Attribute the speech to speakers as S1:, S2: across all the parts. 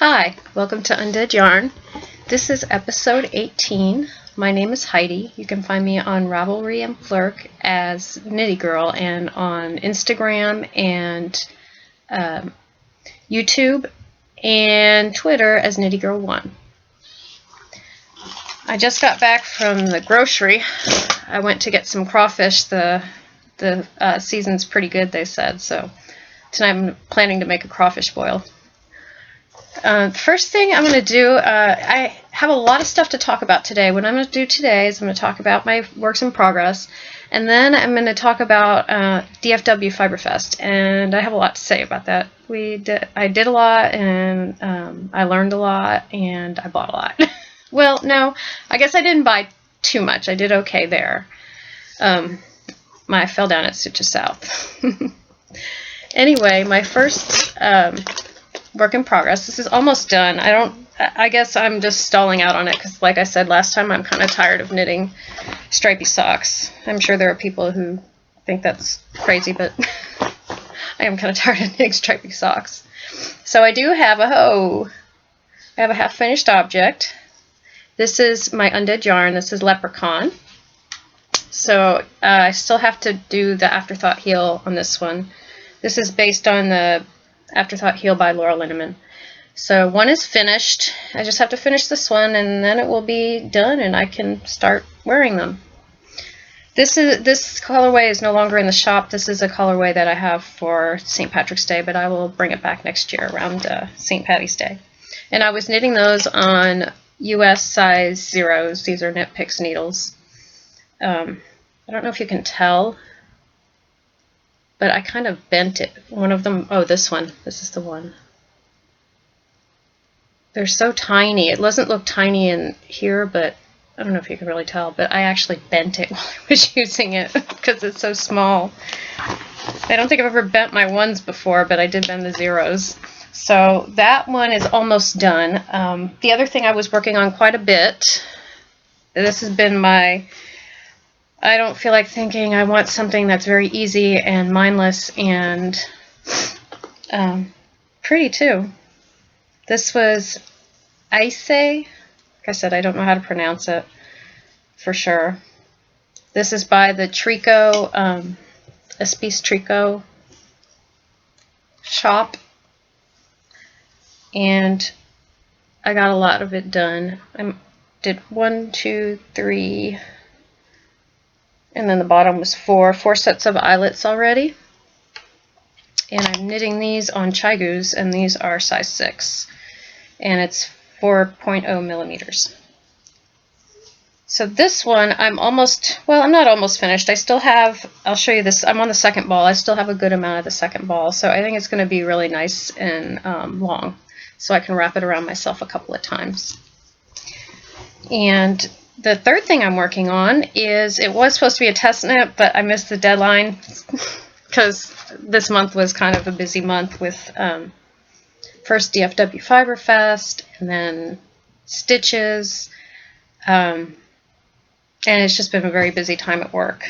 S1: Hi, welcome to Undead Yarn. This is episode 18. My name is Heidi. You can find me on Ravelry and Flirk as Knitty Girl, and on Instagram and YouTube and Twitter as Knitty Girl 1. I just got back from the grocery. I went to get some crawfish. The season's pretty good, they said, so tonight I'm planning to make a crawfish boil. First thing I'm going to do, I have a lot of stuff to talk about today. What I'm going to do today is I'm going to talk about my works in progress, and then I'm going to talk about DFW Fiberfest, and I have a lot to say about that. I did a lot, and I learned a lot, and I bought a lot. Well, no, I guess I didn't buy too much. I did okay there. I fell down at Stitches South. Anyway, my first work in progress. This is almost done. I guess I'm just stalling out on it because, like I said last time, I'm kind of tired of knitting stripy socks. I'm sure there are people who think that's crazy, but I am kind of tired of knitting stripy socks. So I do have I have a half-finished object. This is my Undead yarn. This is Leprechaun. So I still have to do the Afterthought heel on this one. This is based on the Afterthought heel by Laura Linneman. So one is finished. I just have to finish this one, and then it will be done, and I can start wearing them. This colorway is no longer in the shop. This is a colorway that I have for St. Patrick's Day, but I will bring it back next year around St. Patty's Day. And I was knitting those on US size zeros. These are Knit Picks needles. I don't know if you can tell, but I kind of bent it. One of them, oh, this one. This is the one. They're so tiny. It doesn't look tiny in here, but I don't know if you can really tell, but I actually bent it while I was using it because it's so small. I don't think I've ever bent my ones before, but I did bend the zeros. So that one is almost done. The other thing I was working on quite a bit, this has been I don't feel like thinking. I want something that's very easy and mindless and pretty too. This was Ice. Like I said, I don't know how to pronounce it for sure. This is by the Tricot, Espice Tricot shop. And I got a lot of it done. I did 1, 2, 3... and then the bottom was four sets of eyelets already. And I'm knitting these on Chigoos, and these are size 6. And it's 4.0 millimeters. So this one, I'm not almost finished. I still have, I'll show you this, I'm on the second ball. I still have a good amount of the second ball. So I think it's going to be really nice and long. So I can wrap it around myself a couple of times. And the third thing I'm working on is, it was supposed to be a test knit, but I missed the deadline because this month was kind of a busy month with first DFW Fiberfest and then Stitches, and it's just been a very busy time at work.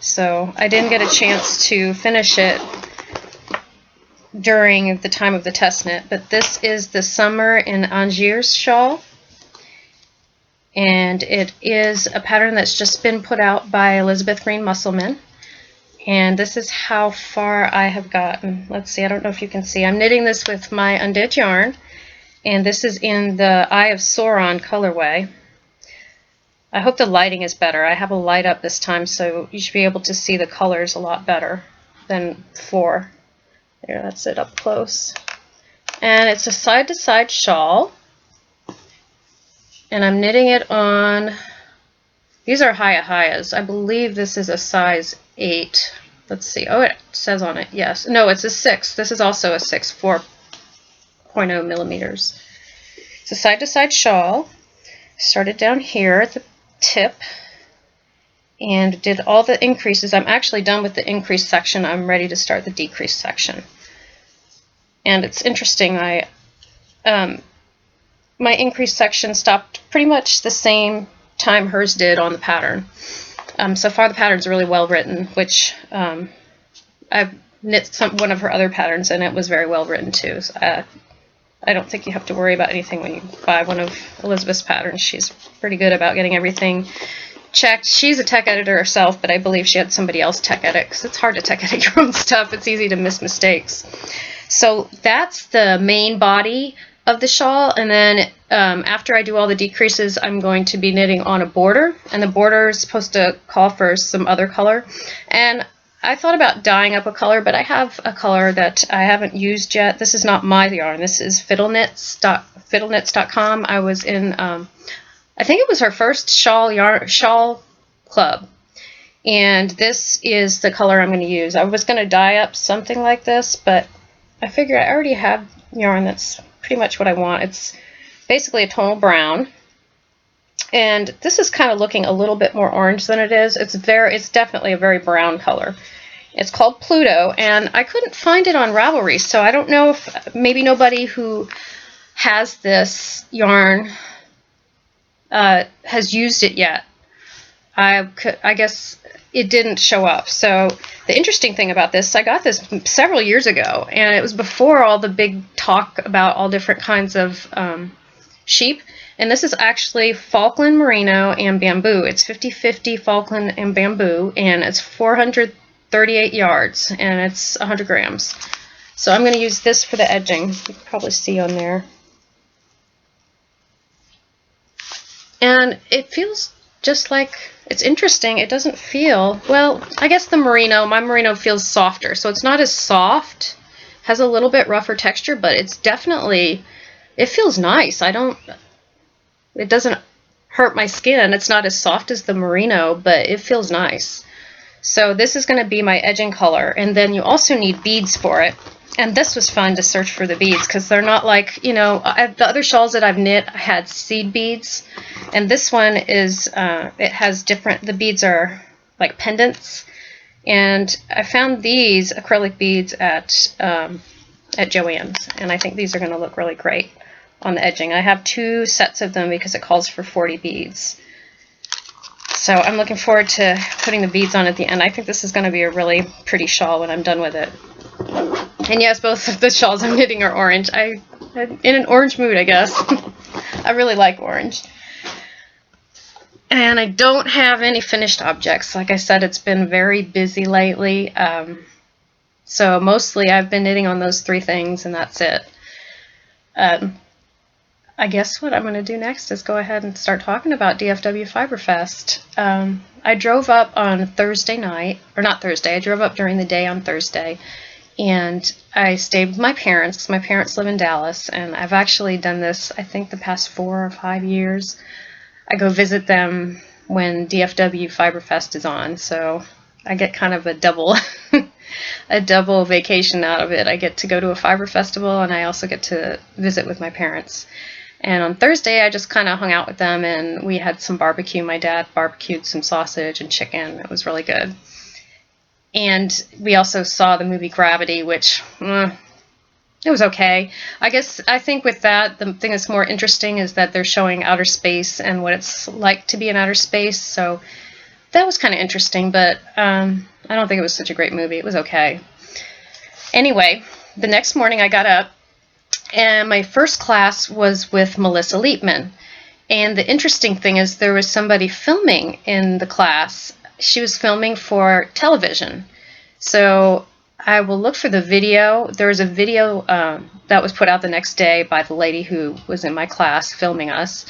S1: So I didn't get a chance to finish it during the time of the test knit, but this is the Summer in Angers shawl. And it is a pattern that's just been put out by Elizabeth Green Musselman. And this is how far I have gotten. Let's see, I don't know if you can see. I'm knitting this with my Undead yarn. And this is in the Eye of Sauron colorway. I hope the lighting is better. I have a light up this time, so you should be able to see the colors a lot better than before. There, that's it up close. And it's a side-to-side shawl. And I'm knitting it on, these are Hayas. I believe this is a size 8. Let's see. Oh, it says on it, yes. No, it's a 6. This is also a 6, 4.0 millimeters. It's a side-to-side shawl. Started down here at the tip and did all the increases. I'm actually done with the increase section. I'm ready to start the decrease section. And it's interesting, my increase section stopped pretty much the same time hers did on the pattern. So far the pattern's really well written, which I've knit one of her other patterns and it was very well written too. So, I don't think you have to worry about anything when you buy one of Elizabeth's patterns. She's pretty good about getting everything checked. She's a tech editor herself, but I believe she had somebody else tech edit, because it's hard to tech edit your own stuff. It's easy to miss mistakes. So that's the main body of the shawl, and then after I do all the decreases, I'm going to be knitting on a border, and the border is supposed to call for some other color. And I thought about dyeing up a color, but I have a color that I haven't used yet. This is not my yarn. This is fiddleknits.com. I was in, I think it was our first shawl club, and this is the color I'm going to use. I was going to dye up something like this, but I figured I already have yarn that's pretty much what I want. It's basically a tonal brown, and this is kind of looking a little bit more orange than it is. It's definitely a very brown color. It's called Pluto, and I couldn't find it on Ravelry, so I don't know if maybe nobody who has this yarn has used it yet. I guess it didn't show up. So the interesting thing about this, I got this several years ago, and it was before all the big talk about all different kinds of sheep. And this is actually Falkland Merino and bamboo. It's 50-50 Falkland and bamboo, and it's 438 yards, and it's 100 grams. So I'm going to use this for the edging. You can probably see on there. And it feels just like, it's interesting. It doesn't feel, well, I guess my merino feels softer. So it's not as soft, has a little bit rougher texture, but it's definitely, it feels nice. It doesn't hurt my skin. It's not as soft as the merino, but it feels nice. So this is going to be my edging color, and then you also need beads for it. And this was fun to search for the beads, because they're not like, the other shawls that I've knit, I had seed beads, and this one is, it has different, the beads are like pendants, and I found these acrylic beads at Joann's, and I think these are going to look really great on the edging. I have 2 sets of them because it calls for 40 beads. So I'm looking forward to putting the beads on at the end. I think this is going to be a really pretty shawl when I'm done with it. And yes, both of the shawls I'm knitting are orange. I'm in an orange mood, I guess. I really like orange. And I don't have any finished objects. Like I said, it's been very busy lately. So mostly I've been knitting on those 3 things, and that's it. I guess what I'm going to do next is go ahead and start talking about DFW Fiberfest. I drove up on Thursday night, or not Thursday, I drove up during the day on Thursday, and I stayed with my parents, because my parents live in Dallas, and I've actually done this, I think, the past 4 or 5 years. I go visit them when DFW Fiberfest is on, so I get kind of a double a double vacation out of it. I get to go to a fiber festival, and I also get to visit with my parents. And on Thursday, I just kind of hung out with them, and we had some barbecue. My dad barbecued some sausage and chicken. It was really good. And we also saw the movie Gravity, which, it was okay. I think with that, the thing that's more interesting is that they're showing outer space and what it's like to be in outer space. So that was kind of interesting, but I don't think it was such a great movie. It was okay. Anyway, the next morning I got up, and my first class was with Melissa Leapman. And the interesting thing is there was somebody filming in the class. She was filming for television. So I will look for the video. There was a video that was put out the next day by the lady who was in my class filming us.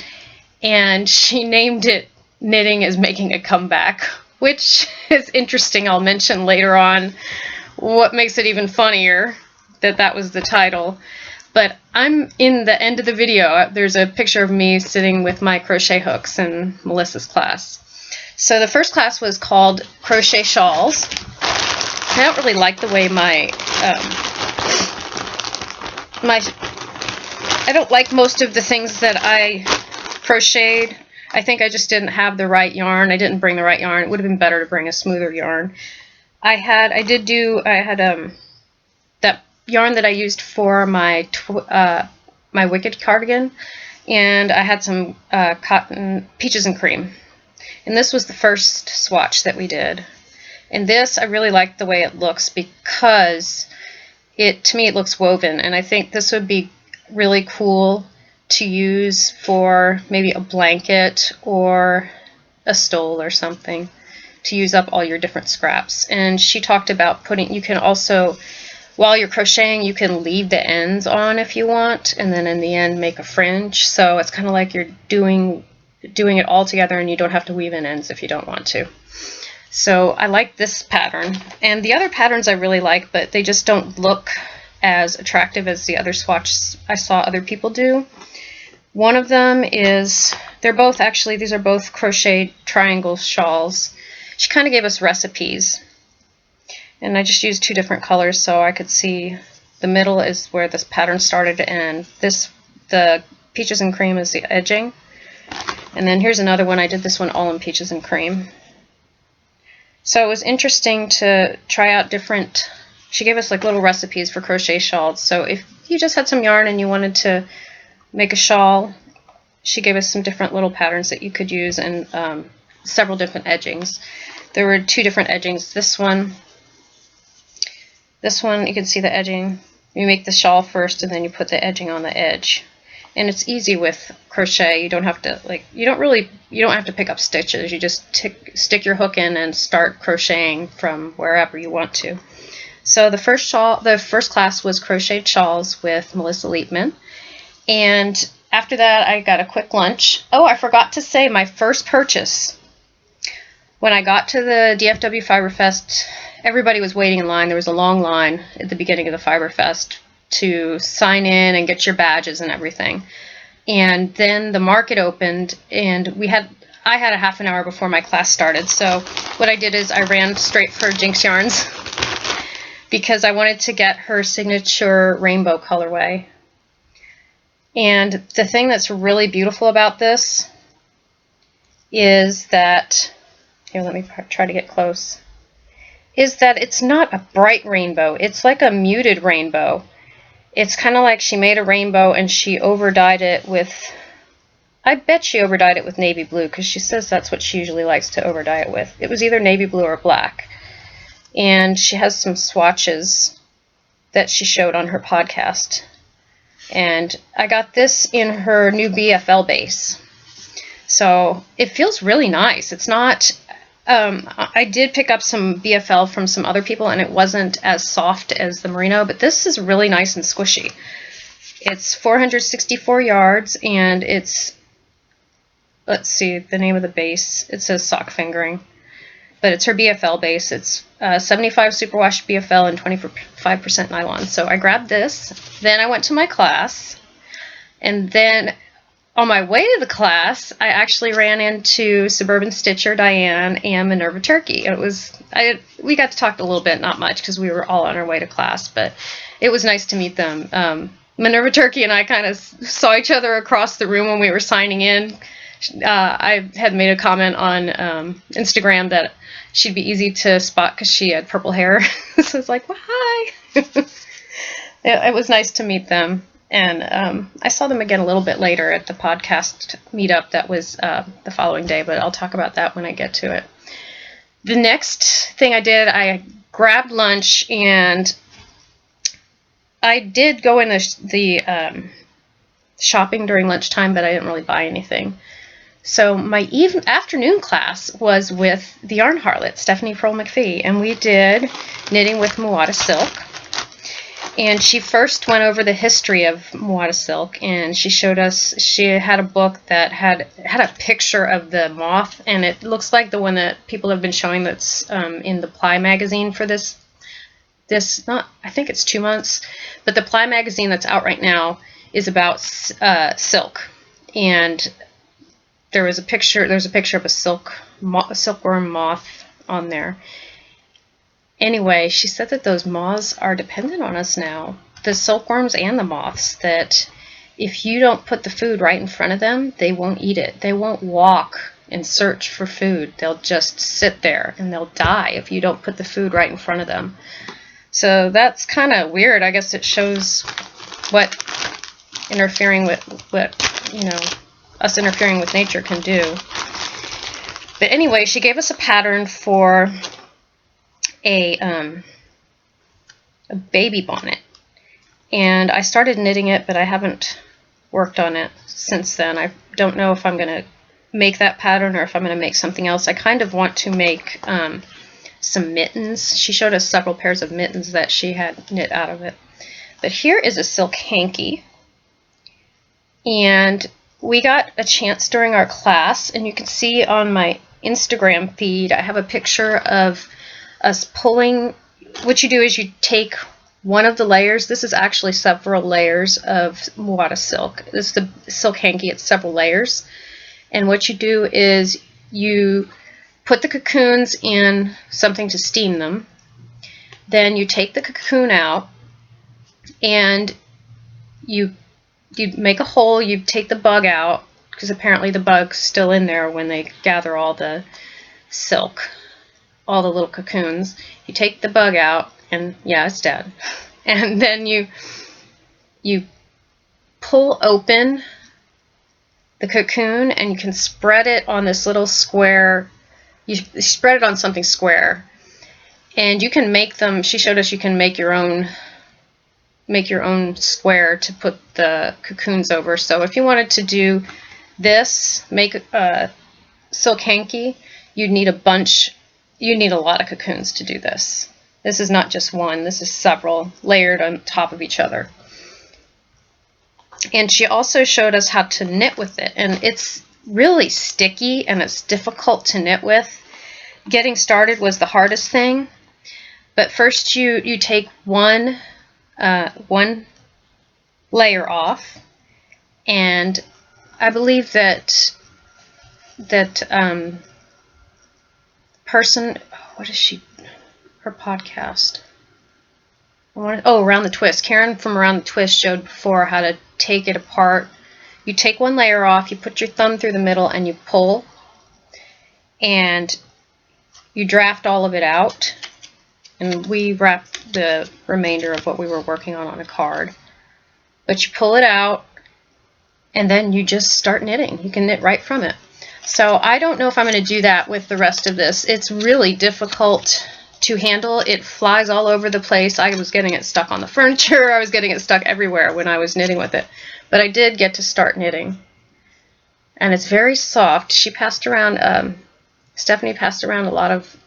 S1: And she named it Knitting is Making a Comeback, which is interesting. I'll mention later on what makes it even funnier that was the title. But I'm in the end of the video. There's a picture of me sitting with my crochet hooks in Melissa's class. So the first class was called Crochet Shawls. I don't really like the way I don't like most of the things that I crocheted. I think I just didn't have the right yarn. I didn't bring the right yarn. It would have been better to bring a smoother yarn. I had that yarn that I used for my Wicked cardigan, and I had some cotton peaches and cream. And this was the first swatch that we did. And this, I really like the way it looks, because to me it looks woven, and I think this would be really cool to use for maybe a blanket or a stole or something, to use up all your different scraps. And she talked about you can also, while you're crocheting, you can leave the ends on if you want, and then in the end make a fringe. So it's kind of like you're doing it all together, and you don't have to weave in ends if you don't want to. So I like this pattern. And the other patterns I really like, but they just don't look as attractive as the other swatches I saw other people do. One of them is, these are both crochet triangle shawls. She kind of gave us recipes, and I just used 2 different colors so I could see the middle is where this pattern started, and the peaches and cream is the edging. And then here's another one. I did this one all in peaches and cream. So it was interesting to try out different, she gave us like little recipes for crochet shawls. So if you just had some yarn and you wanted to make a shawl, she gave us some different little patterns that you could use, and several different edgings. There were 2 different edgings. This one, you can see the edging. You make the shawl first, and then you put the edging on the edge. And it's easy with crochet. You don't have to you don't have to pick up stitches. You just stick your hook in and start crocheting from wherever you want to. So the first class was Crochet Shawls with Melissa Leapman. And after that, I got a quick lunch. Oh, I forgot to say my first purchase. When I got to the DFW Fiber Fest, everybody was waiting in line. There was a long line at the beginning of the Fiber Fest to sign in and get your badges and everything. And then the market opened, and I had a half an hour before my class started. So what I did is I ran straight for Jinx Yarns because I wanted to get her signature rainbow colorway. And the thing that's really beautiful about this is that, here, let me try to get close, is that it's not a bright rainbow. It's like a muted rainbow. It's kind of like she made a rainbow and she overdyed it with, I bet she overdyed it with navy blue, because she says that's what she usually likes to overdye it with. It was either navy blue or black. And she has some swatches that she showed on her podcast. And I got this in her new BFL base. So it feels really nice. It's not, I did pick up some BFL from some other people, and it wasn't as soft as the merino, but this is really nice and squishy. It's 464 yards, and it's, let's see, the name of the base. It says sock fingering, but it's her BFL base. It's 75 superwash BFL and 25% nylon. So I grabbed this. Then I went to my class, and then on my way to the class, I actually ran into Suburban Stitcher Diane and Minerva Turkey. We got to talk a little bit, not much, because we were all on our way to class, but it was nice to meet them. Minerva Turkey and I kind of saw each other across the room when we were signing in. I had made a comment on Instagram that she'd be easy to spot because she had purple hair. So I was like, well, hi. It was nice to meet them. And I saw them again a little bit later at the podcast meetup that was the following day, but I'll talk about that when I get to it. The next thing I did, I grabbed lunch, and I did go in the shopping during lunchtime, but I didn't really buy anything. So my afternoon class was with the Yarn Harlot, Stephanie Pearl McPhee, and we did knitting with Muada Silk. And she first went over the history of Muada Silk, and she showed us, she had a book that had a picture of the moth, and it looks like the one that people have been showing that's in the Ply magazine for this, I think it's 2 months, but the Ply magazine that's out right now is about silk. And there's a picture of a silkworm moth on there. Anyway, she said that those moths are dependent on us now, the silkworms and the moths, that if you don't put the food right in front of them, they won't eat it. They won't walk and search for food. They'll just sit there, and they'll die if you don't put the food right in front of them. So that's kind of weird. I guess it shows what us interfering with nature can do. But anyway, she gave us a pattern for a baby bonnet, and I started knitting it, but I haven't worked on it since then. I don't know if I'm going to make that pattern or if I'm going to make something else. I kind of want to make some mittens. She showed us several pairs of mittens that she had knit out of it. But here is a silk hanky, and we got a chance during our class, and you can see on my Instagram feed I have a picture of us pulling. What you do is you take one of the layers. This is actually several layers of Muada silk. This is the silk hanky. It's several layers. And what you do is you put the cocoons in something to steam them. Then you take the cocoon out and you make a hole. You take the bug out, because apparently the bug's still in there when they gather all the silk, all the little cocoons. You take the bug out, and yeah, it's dead. And then you pull open the cocoon, and you can spread it on this little square. You spread it on something square, and you can make them. She showed us you can make your own square to put the cocoons over. So if you wanted to do this, make a silk hanky, you'd need a bunch. You need a lot of cocoons to do this. This is not just one, this is several layered on top of each other. And she also showed us how to knit with it, and it's really sticky and it's difficult to knit with. Getting started was the hardest thing, but first you take one layer off, and I believe that person, what is she? Her podcast. Around the Twist. Karen from Around the Twist showed before how to take it apart. You take one layer off, you put your thumb through the middle, and you pull, and you draft all of it out. And we wrapped the remainder of what we were working on a card. But you pull it out, and then you just start knitting. You can knit right from it. So I don't know if I'm going to do that with the rest of this. It's really difficult to handle. It flies all over the place. I was getting it stuck on the furniture. I was getting it stuck everywhere when I was knitting with it. But I did get to start knitting. And it's very soft. She passed around, Stephanie passed around a lot of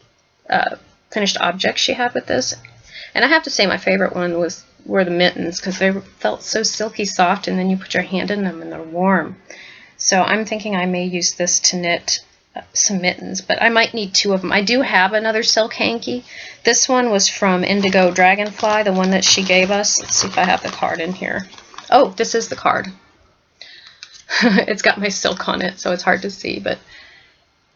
S1: finished objects she had with this. And I have to say my favorite one were the mittens, because they felt so silky soft, and then you put your hand in them and they're warm. So I'm thinking I may use this to knit some mittens, but I might need two of them. I do have another silk hanky. This one was from Indigo Dragonfly, the one that she gave us. Let's see if I have the card in here. Oh, this is the card. It's got my silk on it, so it's hard to see, but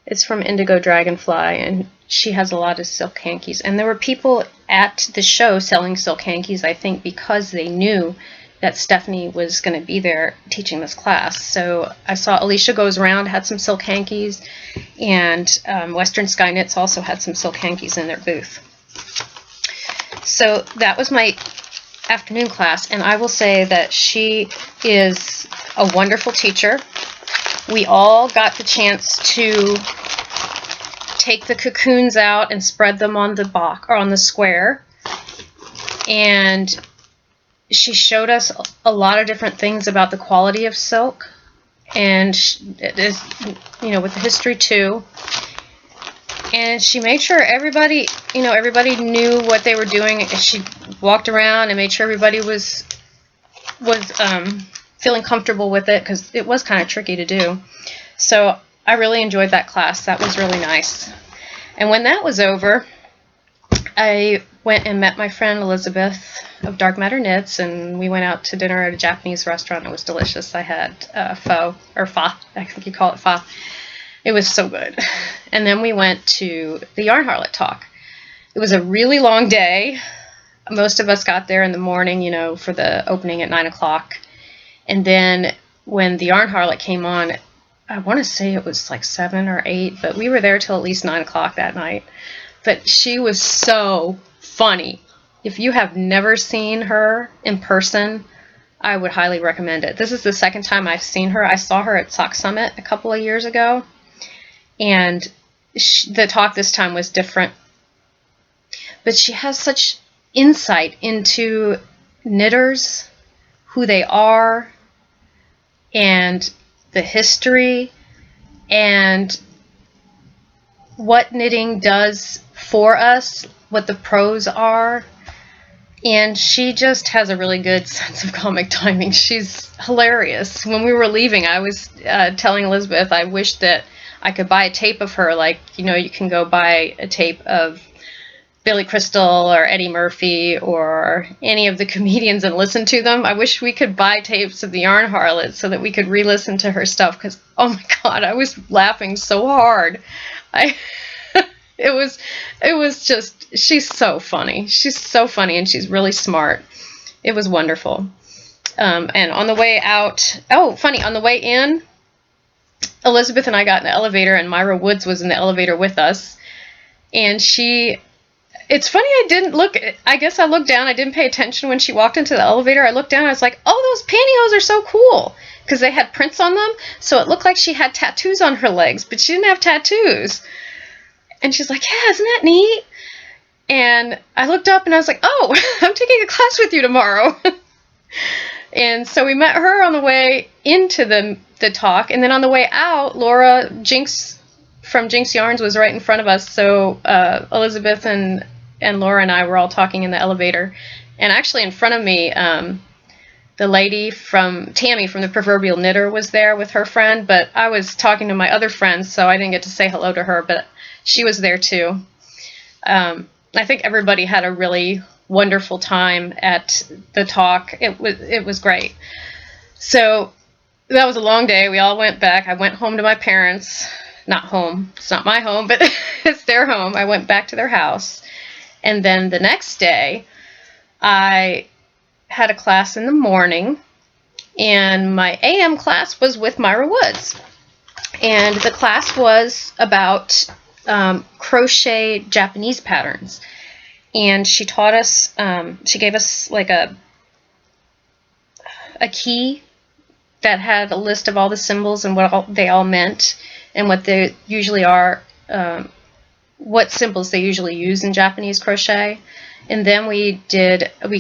S1: it's from Indigo Dragonfly, and she has a lot of silk hankies. And there were people at the show selling silk hankies, I think, because they knew that Stephanie was going to be there teaching this class. So I saw Alicia Goes Round had some silk hankies, and Western Sky Knits also had some silk hankies in their booth. So that was my afternoon class, and I will say that she is a wonderful teacher. We all got the chance to take the cocoons out and spread them on the box or on the square, and she showed us a lot of different things about the quality of silk, and it is, you know, with the history too. And she made sure everybody, you know, everybody knew what they were doing. She walked around and made sure everybody was feeling comfortable with it, because it was kind of tricky to do. So I really enjoyed that class. That was really nice. And when that was over, I went and met my friend Elizabeth of Dark Matter Knits, and we went out to dinner at a Japanese restaurant. It was delicious. I had pho, or fa, I think you call it fa. It was so good. And then we went to the Yarn Harlot talk. It was a really long day. Most of us got there in the morning, you know, for the opening at 9 o'clock. And then when the Yarn Harlot came on, I want to say it was like 7 or 8, but we were there till at least 9 o'clock that night. But she was so funny. If you have never seen her in person, I would highly recommend it. This is the second time I've seen her. I saw her at Sock Summit a couple of years ago, and the talk this time was different. But she has such insight into knitters, who they are, and the history, and what knitting does for us, what the pros are. And she just has a really good sense of comic timing. She's hilarious. When we were leaving, I was telling Elizabeth I wish that I could buy a tape of her, like, you know, you can go buy a tape of Billy Crystal or Eddie Murphy or any of the comedians and listen to them. I wish we could buy tapes of the Yarn Harlot so that we could re-listen to her stuff, because, oh my God, I was laughing so hard. It was just, she's so funny. She's so funny, and she's really smart. It was wonderful. And on the way out, oh, funny, on the way in, Elizabeth and I got in the elevator, and Myra Woods was in the elevator with us. And it's funny, I didn't look, I guess I looked down, I didn't pay attention when she walked into the elevator. I looked down, I was like, oh, those pantyhose are so cool, because they had prints on them, so it looked like she had tattoos on her legs, but she didn't have tattoos. And she's like, yeah, isn't that neat? And I looked up and I was like, oh, I'm taking a class with you tomorrow. And so we met her on the way into the talk, and then on the way out, Laura Jinx from Jinx Yarns was right in front of us, so Elizabeth and Laura and I were all talking in the elevator. And actually in front of me, the lady from Tammy from the Proverbial Knitter was there with her friend, but I was talking to my other friends, so I didn't get to say hello to her, but she was there too. I think everybody had a really wonderful time at the talk. It was great. So that was a long day. We all went back. I went home to my parents. Not home. It's not my home, but it's their home. I went back to their house. And then the next day, I had a class in the morning, and my AM class was with Myra Woods. And the class was about crochet Japanese patterns. And she taught us, she gave us like a key that had a list of all the symbols and what they all meant, and what they usually are, what symbols they usually use in Japanese crochet. And then we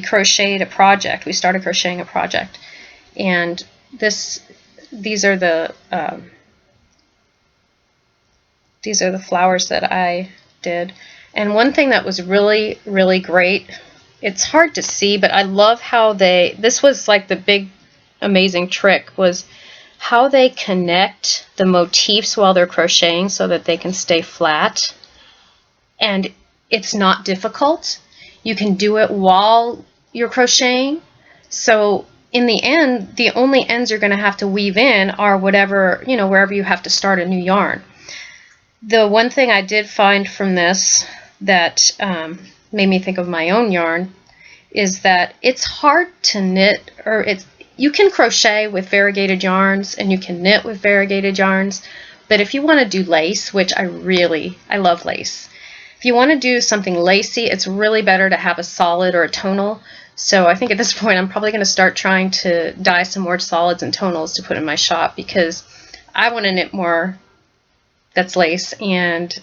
S1: crocheted a project. We started crocheting a project. And these are the flowers that I did. And one thing that was really, really great, it's hard to see, but I love how this was like the big amazing trick, was how they connect the motifs while they're crocheting so that they can stay flat. And it's not difficult. You can do it while you're crocheting. So in the end, the only ends you're going to have to weave in are whatever, you know, wherever you have to start a new yarn. The one thing I did find from this that made me think of my own yarn is that it's hard to knit, or you can crochet with variegated yarns and you can knit with variegated yarns, but if you want to do lace, which I love lace. If you want to do something lacy, it's really better to have a solid or a tonal. So I think at this point I'm probably going to start trying to dye some more solids and tonals to put in my shop, because I want to knit more that's lace. And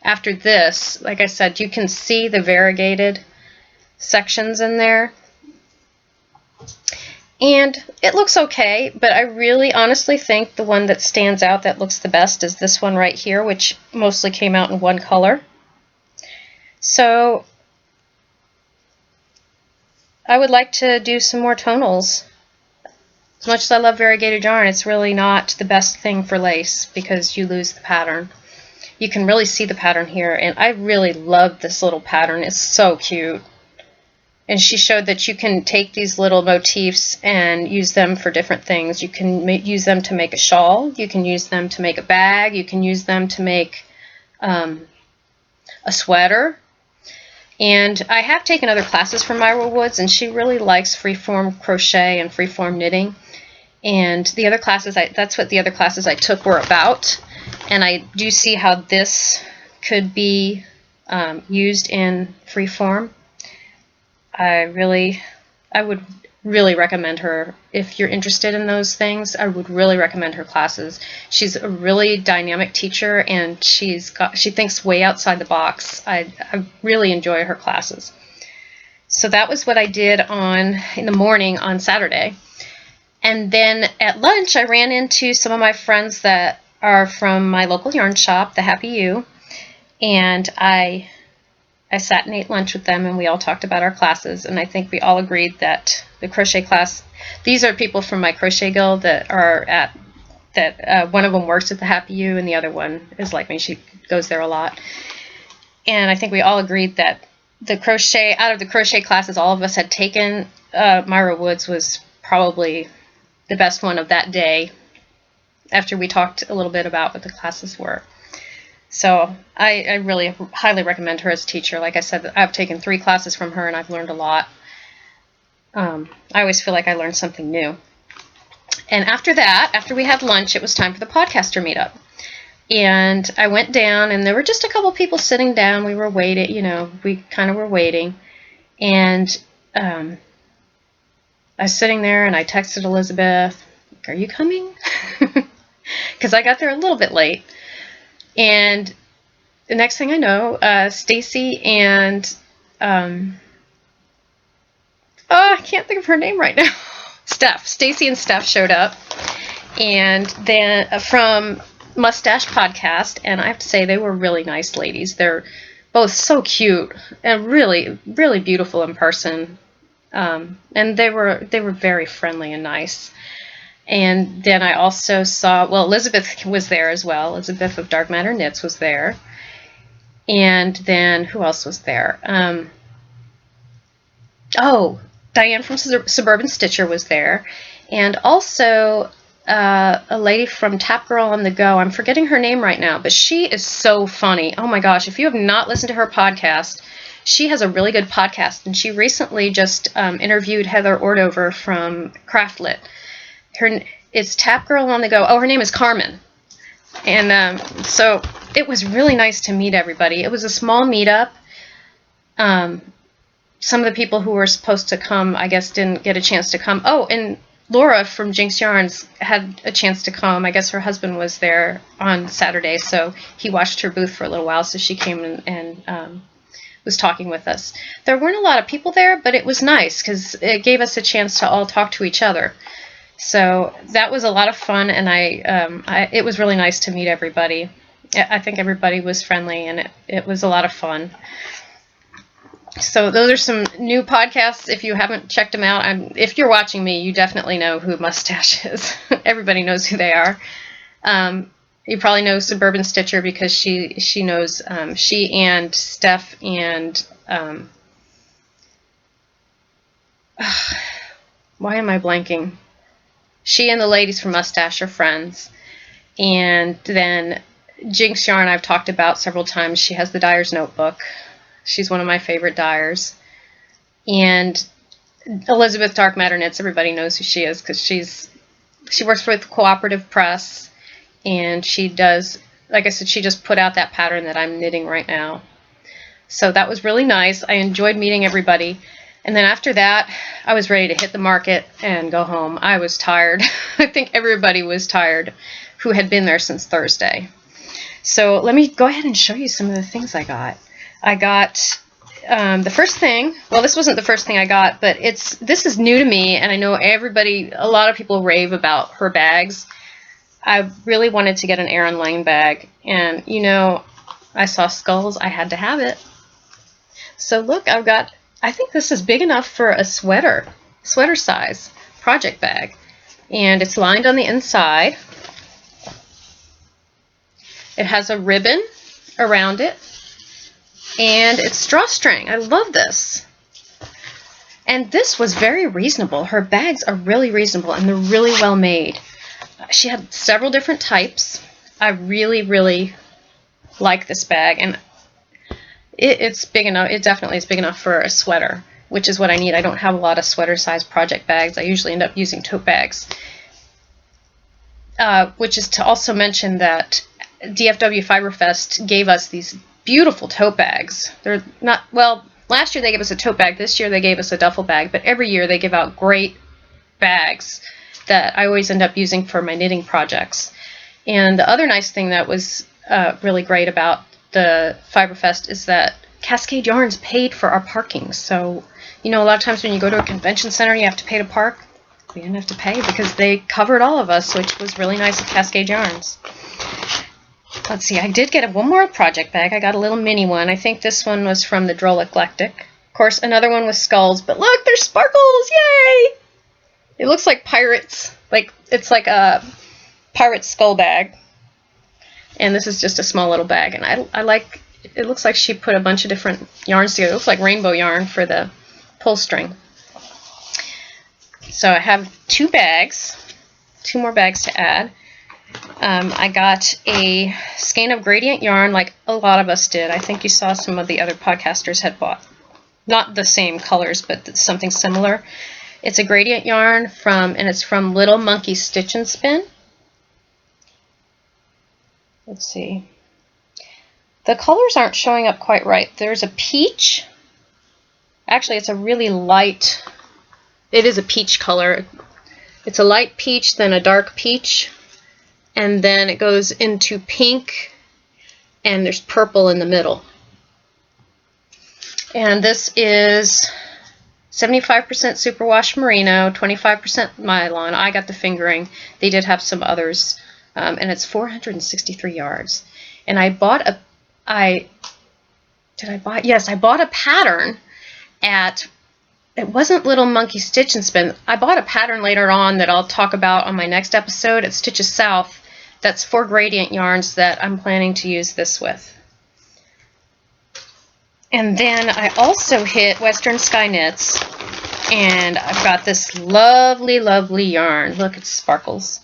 S1: after this, like I said, you can see the variegated sections in there. And it looks okay, but I really honestly think the one that stands out that looks the best is this one right here, which mostly came out in one color. So I would like to do some more tonals. As much as I love variegated yarn, it's really not the best thing for lace because you lose the pattern. You can really see the pattern here, and I really love this little pattern. It's so cute. And she showed that you can take these little motifs and use them for different things. You can use them to make a shawl. You can use them to make a bag. You can use them to make a sweater. And I have taken other classes from Myra Woods, and she really likes freeform crochet and freeform knitting. And the other classes, that's what the other classes I took were about. And I do see how this could be used in freeform. I would really recommend her. If you're interested in those things, I would really recommend her classes. She's a really dynamic teacher, and she thinks way outside the box. I really enjoy her classes. So that was what I did in the morning on Saturday. And then at lunch, I ran into some of my friends that are from my local yarn shop, the Happy You, and I sat and ate lunch with them, and we all talked about our classes, and I think we all agreed that the crochet class, these are people from my crochet guild that are one of them works at the Happy You, and the other one is like me, she goes there a lot. And I think we all agreed that out of the crochet classes all of us had taken, Myra Woods was probably the best one of that day, after we talked a little bit about what the classes were. So I really highly recommend her as a teacher. Like I said, I've taken 3 classes from her, and I've learned a lot. I always feel like I learned something new. And after that, after we had lunch, it was time for the podcaster meetup. And I went down, and there were just a couple people sitting down. We were waiting, we kind of were waiting. And I was sitting there, and I texted Elizabeth, "Are you coming?" Because I got there a little bit late. And the next thing I know, Stacy and I can't think of her name right now. Stacy and Steph showed up, and then from Mustache Podcast, and I have to say they were really nice ladies. They're both so cute and really, really beautiful in person, and they were very friendly and nice. And then I also saw, Elizabeth was there as well. Elizabeth of Dark Matter Knits was there. And then, who else was there? Diane from Suburban Stitcher was there. And also a lady from Tap Girl on the Go. I'm forgetting her name right now, but she is so funny. Oh my gosh, if you have not listened to her podcast, she has a really good podcast. And she recently just interviewed Heather Ordover from Craftlit. It's Tap Girl on the Go. Oh, her name is Carmen. And so it was really nice to meet everybody. It was a small meetup. Some of the people who were supposed to come, I guess, didn't get a chance to come. Oh, and Laura from Jinx Yarns had a chance to come. I guess her husband was there on Saturday, so he watched her booth for a little while, so she came and was talking with us. There weren't a lot of people there, but it was nice because it gave us a chance to all talk to each other. So that was a lot of fun, and it was really nice to meet everybody. I think everybody was friendly, and it was a lot of fun. So those are some new podcasts. If you haven't checked them out, if you're watching me, you definitely know who Mustache is. Everybody knows who they are. You probably know Suburban Stitcher because she knows, she and Steph and why am I blanking? She and the ladies from Mustache are friends. And then Jinx Yarn I've talked about several times. She has the Dyer's Notebook. She's one of my favorite dyers. And Elizabeth Dark Matter Knits, everybody knows who she is because she works with Cooperative Press, and she does, like I said, she just put out that pattern that I'm knitting right now. So that was really nice. I enjoyed meeting everybody. And then after that, I was ready to hit the market and go home. I was tired. I think everybody was tired who had been there since Thursday. So let me go ahead and show you some of the things I got. I got the first thing, well, this wasn't the first thing I got, but this is new to me, and I know a lot of people rave about her bags. I really wanted to get an Erin Lane bag, and I saw skulls, I had to have it. So look, I think this is big enough for a sweater size project bag, and it's lined on the inside. It has a ribbon around it, and it's drawstring. I love this. And this was very reasonable. Her bags are really reasonable, and they're really well made. She had several different types. I really, really like this bag, and it's big enough. It definitely is big enough for a sweater, which is what I need. I don't have a lot of sweater-sized project bags. I usually end up using tote bags. Which is to also mention that DFW Fiberfest gave us these beautiful tote bags. They're not, well, last year they gave us a tote bag. This year they gave us a duffel bag. But every year they give out great bags that I always end up using for my knitting projects. And the other nice thing that was really great about the Fiberfest is that Cascade Yarns paid for our parking. So, You know, a lot of times when you go to a convention center, you have to pay to park. We didn't have to pay because they covered all of us, which was really nice at Cascade Yarns. Let's see, I did get one more project bag. I got a little mini one. I think this one was from the Droll Eclectic. Of course, another one with skulls, but look, there's sparkles! Yay! It looks like pirates. Like, it's like a pirate skull bag. And this is just a small little bag. And I like, it looks like she put a bunch of different yarns together. It looks like rainbow yarn for the pull string. So I have 2 bags, 2 more bags to add. I got a skein of gradient yarn like a lot of us did. I think you saw some of the other podcasters had bought. Not the same colors, but something similar. It's a gradient yarn and it's from Little Monkey Stitch and Spin. Let's see. The colors aren't showing up quite right. There's a peach. Actually, it's a really light, it is a peach color. It's a light peach, then a dark peach, and then it goes into pink, and there's purple in the middle. And this is 75% superwash merino, 25% nylon. I got the fingering. They did have some others, and it's 463 yards. And I bought a, yes, I bought a pattern at, it wasn't Little Monkey Stitch and Spin. I bought a pattern later on that I'll talk about on my next episode at Stitches South. That's 4 gradient yarns that I'm planning to use this with. And then I also hit Western Sky Knits, and I've got this lovely, lovely yarn. Look, it sparkles.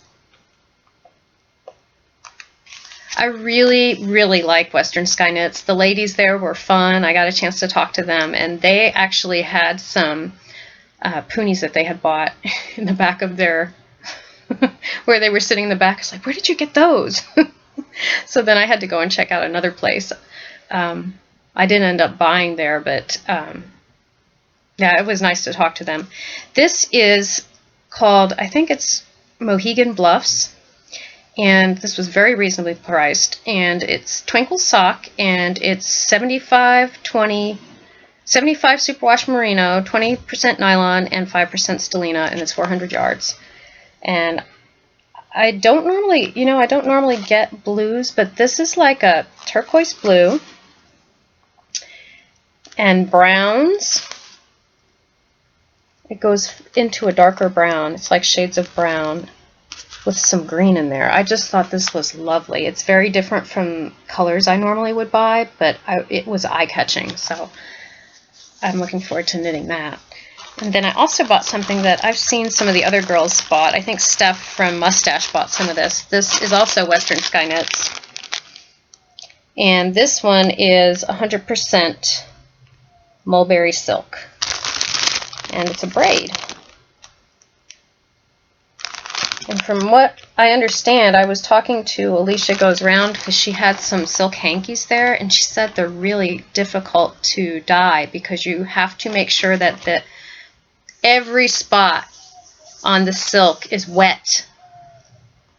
S1: I really, really like Western Sky Knits. The ladies there were fun. I got a chance to talk to them, and they actually had some poonies that they had bought in the back of their, where they were sitting in the back. I was like, where did you get those? So then I had to go and check out another place. I didn't end up buying there, but yeah, it was nice to talk to them. This is called, I think it's Mohegan Bluffs. And this was very reasonably priced, and it's Twinkle Sock, and it's 75 superwash merino, 20% nylon, and 5% stellina, and it's 400 yards. And I don't normally, you know, I don't normally get blues, but this is like a turquoise blue and browns. It goes into a darker brown. It's like shades of brown with some green in there. I just thought this was lovely. It's very different from colors I normally would buy, but it was eye-catching, so I'm looking forward to knitting that. And then I also bought something that I've seen some of the other girls bought. I think Steph from Mustache bought some of this. This is also Western Sky Knits. And this one is 100% mulberry silk. And it's a braid. And from what I understand, I was talking to Alicia Goes Round because she had some silk hankies there, and she said they're really difficult to dye because you have to make sure that every spot on the silk is wet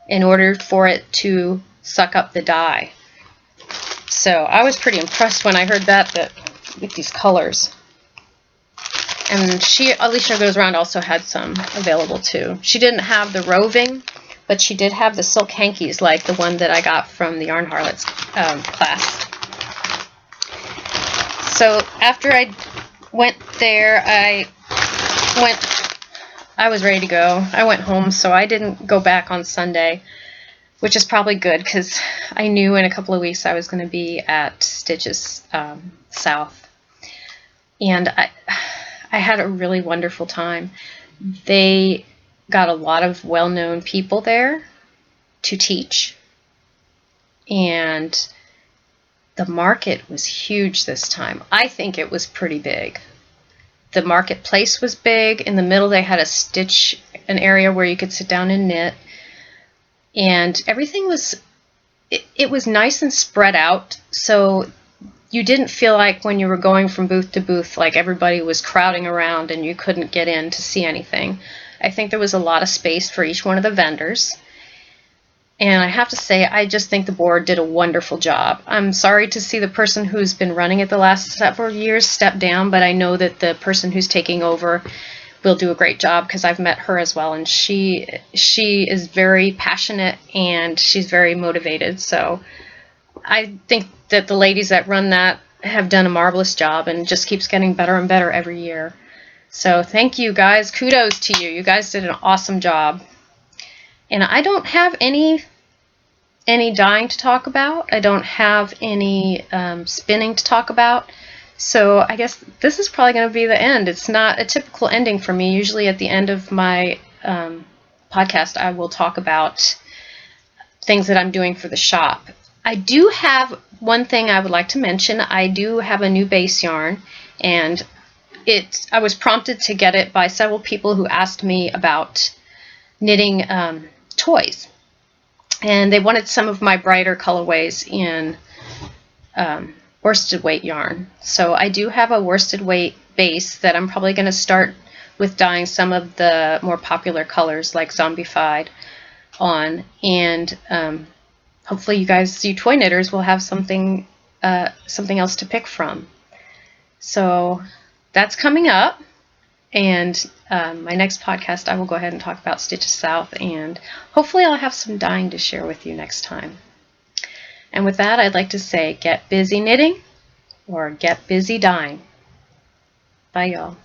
S1: in order for it to suck up the dye. So I was pretty impressed when I heard that with these colors. And Alicia Goes Round also had some available too. She didn't have the roving, but she did have the silk hankies like the one that I got from the Yarn Harlots class. So after I went there, I was ready to go. I went home, so I didn't go back on Sunday, which is probably good because I knew in a couple of weeks I was going to be at Stitches South. And I had a really wonderful time. They got a lot of well-known people there to teach, and the market was huge this time. I think it was pretty big. The marketplace was big. In the middle they had an area where you could sit down and knit, and everything was, it was nice and spread out, so you didn't feel like when you were going from booth to booth like everybody was crowding around and you couldn't get in to see anything. I think there was a lot of space for each one of the vendors. And I have to say, I just think the board did a wonderful job. I'm sorry to see the person who's been running it the last several years step down, but I know that the person who's taking over will do a great job because I've met her as well, and she is very passionate and she's very motivated. So I think that the ladies that run that have done a marvelous job and just keeps getting better and better every year. So thank you guys. Kudos to you. You guys did an awesome job. And I don't have any dyeing to talk about. I don't have any spinning to talk about. So I guess this is probably going to be the end. It's not a typical ending for me. Usually at the end of my podcast, I will talk about things that I'm doing for the shop. I do have one thing I would like to mention. I do have a new base yarn, and I was prompted to get it by several people who asked me about knitting toys, and they wanted some of my brighter colorways in worsted weight yarn. So I do have a worsted weight base that I'm probably going to start with dyeing some of the more popular colors like Zombified on, and hopefully you guys, you toy knitters, will have something else to pick from. So that's coming up, and my next podcast I will go ahead and talk about Stitches South, and hopefully I'll have some dyeing to share with you next time. And with that, I'd like to say, get busy knitting or get busy dyeing. Bye, y'all.